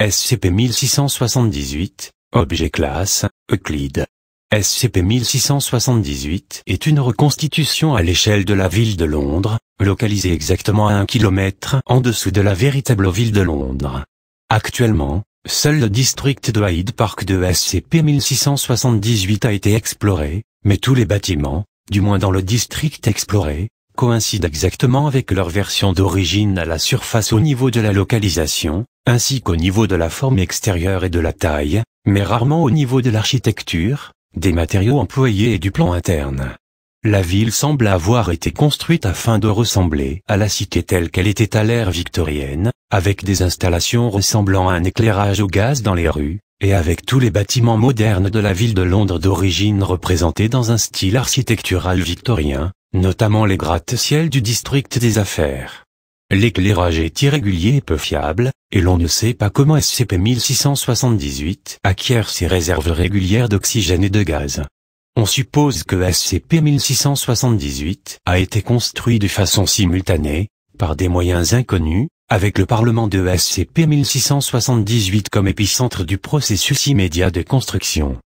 SCP-1678, objet classe, Euclide. SCP-1678 est une reconstitution à l'échelle de la ville de Londres, localisée exactement à 1 km en dessous de la véritable ville de Londres. Actuellement, seul le district de Hyde Park de SCP-1678 a été exploré, mais tous les bâtiments, du moins dans le district exploré, coïncident exactement avec leur version d'origine à la surface au niveau de la localisation, ainsi qu'au niveau de la forme extérieure et de la taille, mais rarement au niveau de l'architecture, des matériaux employés et du plan interne. La ville semble avoir été construite afin de ressembler à la cité telle qu'elle était à l'ère victorienne, avec des installations ressemblant à un éclairage au gaz dans les rues, et avec tous les bâtiments modernes de la ville de Londres d'origine représentés dans un style architectural victorien, notamment les gratte-ciel du district des affaires. L'éclairage est irrégulier et peu fiable, et l'on ne sait pas comment SCP-1678 acquiert ses réserves régulières d'oxygène et de gaz. On suppose que SCP-1678 a été construit de façon simultanée, par des moyens inconnus, avec le parlement de SCP-1678 comme épicentre du processus immédiat de construction.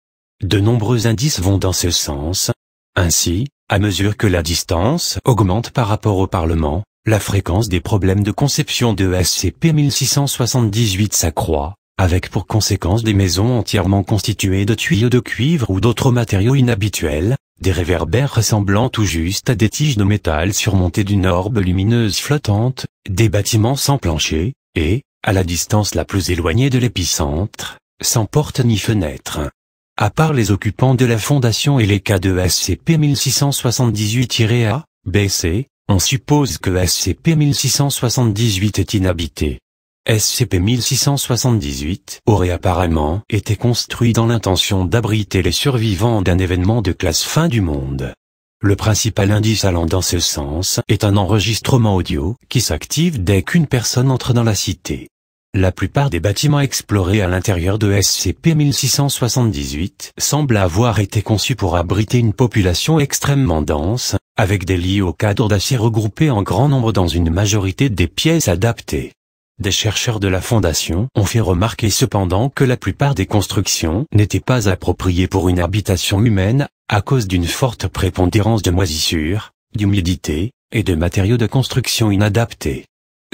De nombreux indices vont dans ce sens. Ainsi, à mesure que la distance augmente par rapport au parlement, la fréquence des problèmes de conception de SCP-1678 s'accroît, avec pour conséquence des maisons entièrement constituées de tuyaux de cuivre ou d'autres matériaux inhabituels, des réverbères ressemblant tout juste à des tiges de métal surmontées d'une orbe lumineuse flottante, des bâtiments sans plancher, et, à la distance la plus éloignée de l'épicentre, sans porte ni fenêtre. À part les occupants de la fondation et les cas de SCP-1678-A, B.C., on suppose que SCP-1678 est inhabité. SCP-1678 aurait apparemment été construit dans l'intention d'abriter les survivants d'un événement de classe fin du monde. Le principal indice allant dans ce sens est un enregistrement audio qui s'active dès qu'une personne entre dans la cité. La plupart des bâtiments explorés à l'intérieur de SCP-1678 semblent avoir été conçus pour abriter une population extrêmement dense, avec des lits au cadre d'acier regroupés en grand nombre dans une majorité des pièces adaptées. Des chercheurs de la Fondation ont fait remarquer cependant que la plupart des constructions n'étaient pas appropriées pour une habitation humaine, à cause d'une forte prépondérance de moisissures, d'humidité, et de matériaux de construction inadaptés.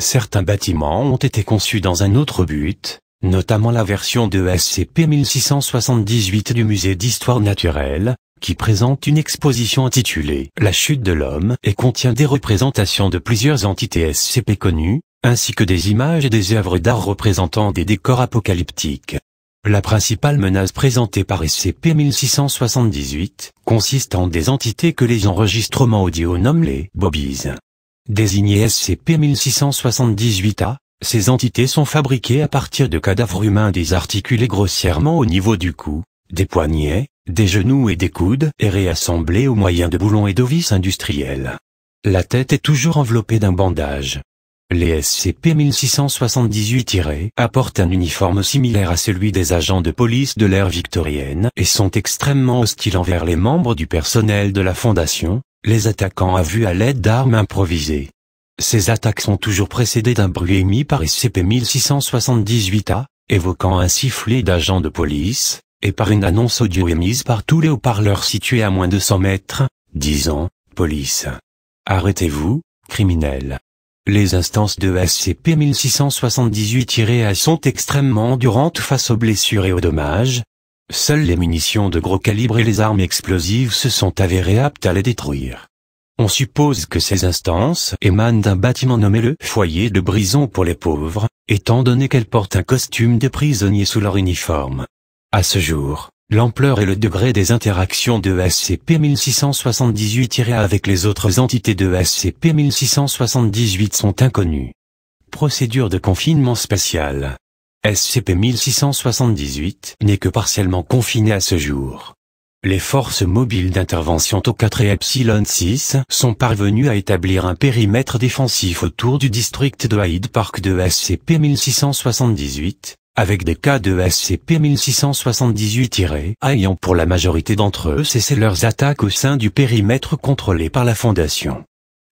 Certains bâtiments ont été conçus dans un autre but, notamment la version de SCP-1678 du musée d'histoire naturelle, qui présente une exposition intitulée « La chute de l'homme » et contient des représentations de plusieurs entités SCP connues, ainsi que des images et des œuvres d'art représentant des décors apocalyptiques. La principale menace présentée par SCP-1678 consiste en des entités que les enregistrements audio nomment les « Bobbies ». Désignées SCP-1678-A, ces entités sont fabriquées à partir de cadavres humains désarticulés grossièrement au niveau du cou, des poignets, des genoux et des coudes et réassemblés au moyen de boulons et de vis industriels. La tête est toujours enveloppée d'un bandage. Les SCP-1678-A portent un uniforme similaire à celui des agents de police de l'ère victorienne et sont extrêmement hostiles envers les membres du personnel de la Fondation, les attaquant à vue à l'aide d'armes improvisées. Ces attaques sont toujours précédées d'un bruit émis par SCP-1678-A, évoquant un sifflet d'agents de police, et par une annonce audio émise par tous les haut-parleurs situés à moins de 100 mètres, disant « Police. Arrêtez-vous, criminels ». Les instances de SCP-1678-A sont extrêmement endurantes face aux blessures et aux dommages. Seules les munitions de gros calibre et les armes explosives se sont avérées aptes à les détruire. On suppose que ces instances émanent d'un bâtiment nommé le foyer de Brison pour les pauvres, étant donné qu'elles portent un costume de prisonnier sous leur uniforme. À ce jour, l'ampleur et le degré des interactions de SCP-1678-A avec les autres entités de SCP-1678 sont inconnues. Procédure de confinement spatial. SCP-1678 n'est que partiellement confiné à ce jour. Les forces mobiles d'intervention Tau-4 et Epsilon-6 sont parvenues à établir un périmètre défensif autour du district de Hyde Park de SCP-1678, avec des cas de SCP-1678-A ayant pour la majorité d'entre eux cessé leurs attaques au sein du périmètre contrôlé par la Fondation.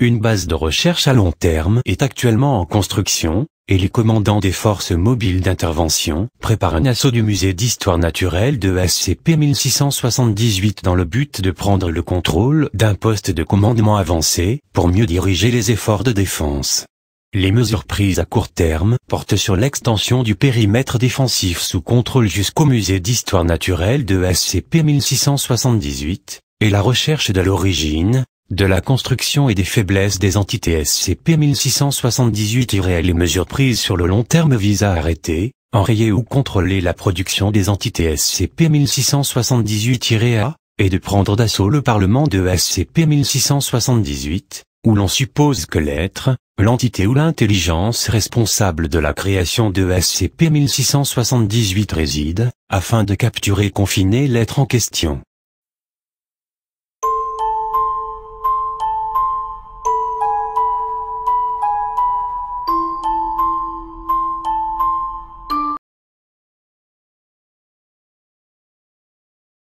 Une base de recherche à long terme est actuellement en construction, et les commandants des forces mobiles d'intervention préparent un assaut du musée d'histoire naturelle de SCP-1678 dans le but de prendre le contrôle d'un poste de commandement avancé, pour mieux diriger les efforts de défense. Les mesures prises à court terme portent sur l'extension du périmètre défensif sous contrôle jusqu'au musée d'histoire naturelle de SCP-1678, et la recherche de l'origine, de la construction et des faiblesses des entités SCP-1678. Les mesures prises sur le long terme visent à arrêter, enrayer ou contrôler la production des entités SCP-1678-A, et de prendre d'assaut le Parlement de SCP-1678, où l'on suppose que l'être, l'entité ou l'intelligence responsable de la création de SCP-1678 réside, afin de capturer et confiner l'être en question.